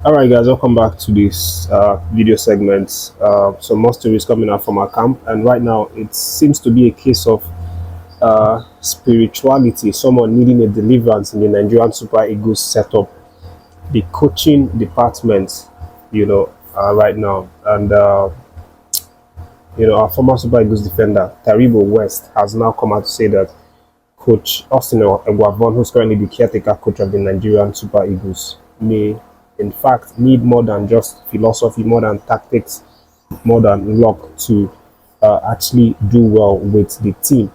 All right, guys, welcome back to this video segment. Some more stories coming out from our camp, and right now it seems to be a case of spirituality. Someone needing a deliverance in the Nigerian Super Eagles setup, the coaching department, right now, and our former Super Eagles defender Taribo West has now come out to say that Coach Austin Eguavoen, who's currently the caretaker coach of the Nigerian Super Eagles, may in fact need more than just philosophy, more than tactics, more than luck to actually do well with the team.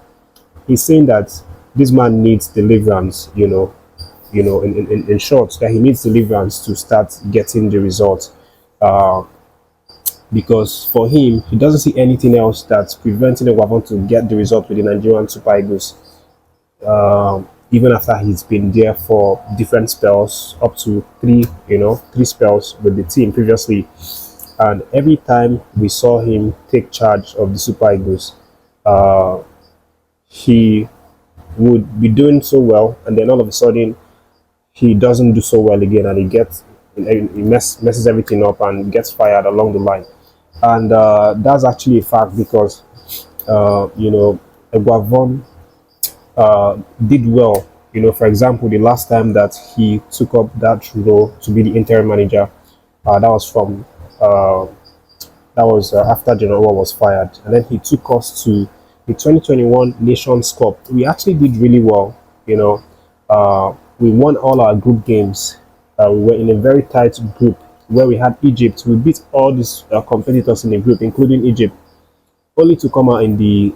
He's saying that this man needs deliverance, in short, that he needs deliverance to start getting the results. Uh, because for him, he doesn't see anything else that's preventing Eguavoen to get the result with the Nigerian Super Eagles. Even after he's been there for different spells, up to three spells with the team previously. And every time we saw him take charge of the Super Eagles, uh, he would be doing so well, and then all of a sudden he doesn't do so well again, and messes everything up and gets fired along the line. And that's actually a fact because Eguavoen did well. For example, the last time that he took up that role to be the interim manager, that was from after General was fired, and then he took us to the 2021 Nations Cup. We actually did really well. We won all our group games. We were in a very tight group where we had Egypt. We beat all these competitors in the group, including Egypt, only to come out in the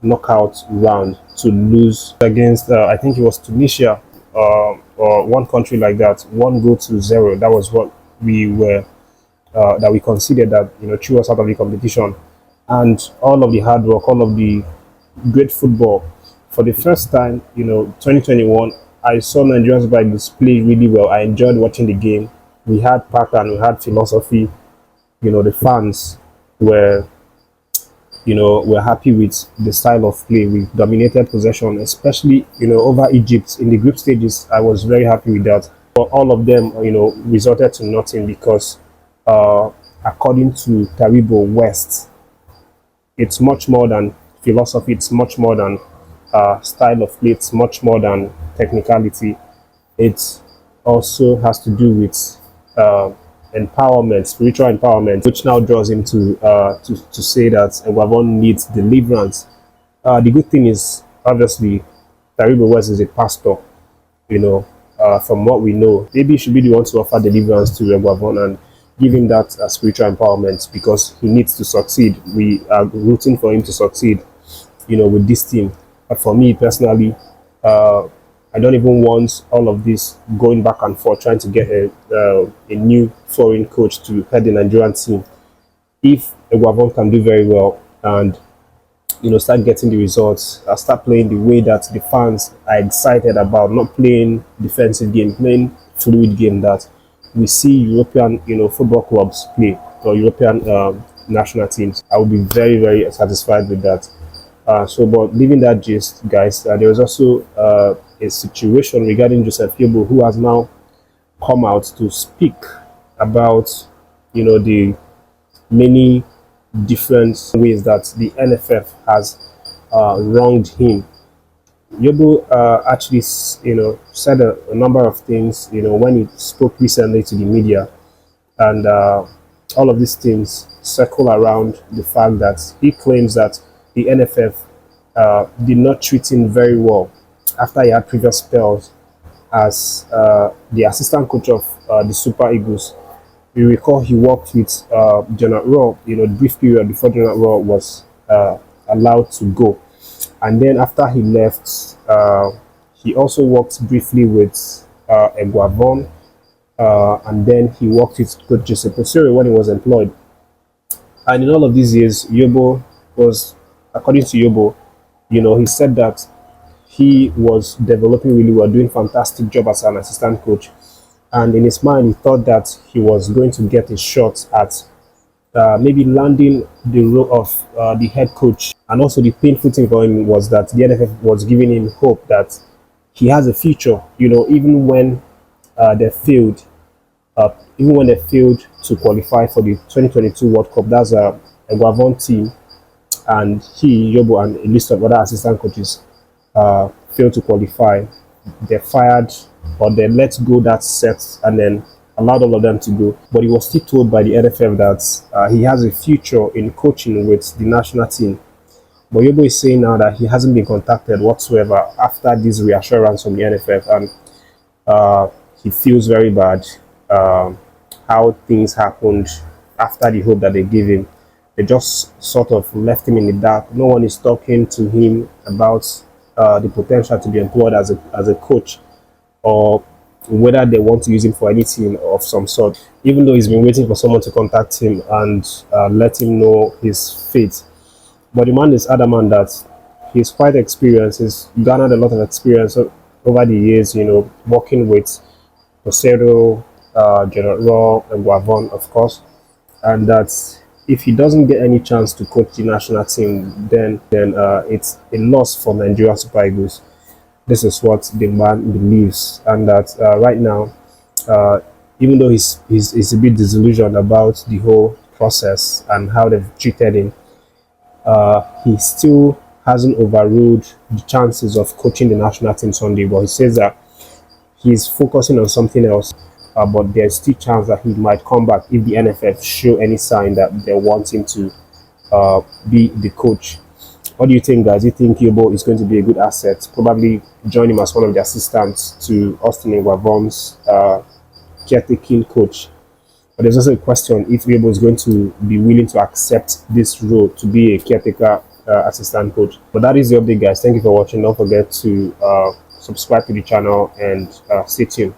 knockout round to lose against I think it was Tunisia or one country like that, 1-0. That was what we were that we considered that threw us out of the competition. And all of the hard work, all of the great football, for the first time, 2021, I saw Nigerians Bibles play really well. I enjoyed watching the game. We had pattern, we had philosophy. The fans were we're happy with the style of play. We dominated possession, especially over Egypt in the group stages. I was very happy with that. But all of them, resulted to nothing because, according to Taribo West, it's much more than philosophy. It's much more than style of play. It's much more than technicality. It also has to do with empowerment, spiritual empowerment, which now draws him to say that Eguavoen needs deliverance. The good thing is, obviously, Taribo West is a pastor. From what we know, maybe he should be the one to offer deliverance to Eguavoen and give him that spiritual empowerment because he needs to succeed. We are rooting for him to succeed, with this team. But for me personally, I don't even want all of this going back and forth trying to get a new foreign coach to head the Nigerian team. If Eguavoen can do very well and start getting the results, start playing the way that the fans are excited about, not playing defensive game, playing fluid game that we see European football clubs play, or European national teams, I will be very, very satisfied with that. But leaving that gist, guys, there is also a situation regarding Joseph Yobo, who has now come out to speak about the many different ways that the NFF has wronged him. Yobo actually said a number of things when he spoke recently to the media, and all of these things circle around the fact that he claims that the NFF did not treat him very well after he had previous spells as the assistant coach of the Super Eagles. You recall he worked with General Raw, the brief period before General Raw was allowed to go. And then after he left, he also worked briefly with Eguavoen, and then he worked with Coach Joseph Osiri when he was employed. And in all of these years, Yobo was, according to Yobo, he said that he was developing really well, doing fantastic job as an assistant coach. And in his mind, he thought that he was going to get a shot at maybe landing the role of the head coach. And also the painful thing for him was that the NFF was giving him hope that he has a future, even when they failed Even when they failed to qualify for the 2022 World Cup, that's a Eguavoen team, and he, Yobo, and a list of other assistant coaches failed to qualify. They fired or they let go that set and then allowed all of them to go. But he was still told by the NFF that he has a future in coaching with the national team. But Yobo is saying now that he hasn't been contacted whatsoever after this reassurance from the NFF, and he feels very bad how things happened after the hope that they gave him. They just sort of left him in the dark. No one is talking to him about the potential to be employed as a coach, or whether they want to use him for anything of some sort, even though he's been waiting for someone to contact him and let him know his fate. But the man is adamant that he's quite experienced. He's garnered a lot of experience over the years, working with Rosero, General and Eguavoen, of course, and that if he doesn't get any chance to coach the national team, then it's a loss for Nigeria Super Eagles. This is what the man believes, and that right now, even though he's a bit disillusioned about the whole process and how they've treated him, he still hasn't overruled the chances of coaching the national team Sunday. But he says that he's focusing on something else. But there's still chance that he might come back if the NFF show any sign that they want him to be the coach. What do you think, guys? Do you think Yobo is going to be a good asset? Probably join him as one of the assistants to Austin Eguavoen's caretaking coach. But there's also a question if Yobo is going to be willing to accept this role to be a caretaker assistant coach. But that is the update, guys. Thank you for watching. Don't forget to subscribe to the channel and stay tuned.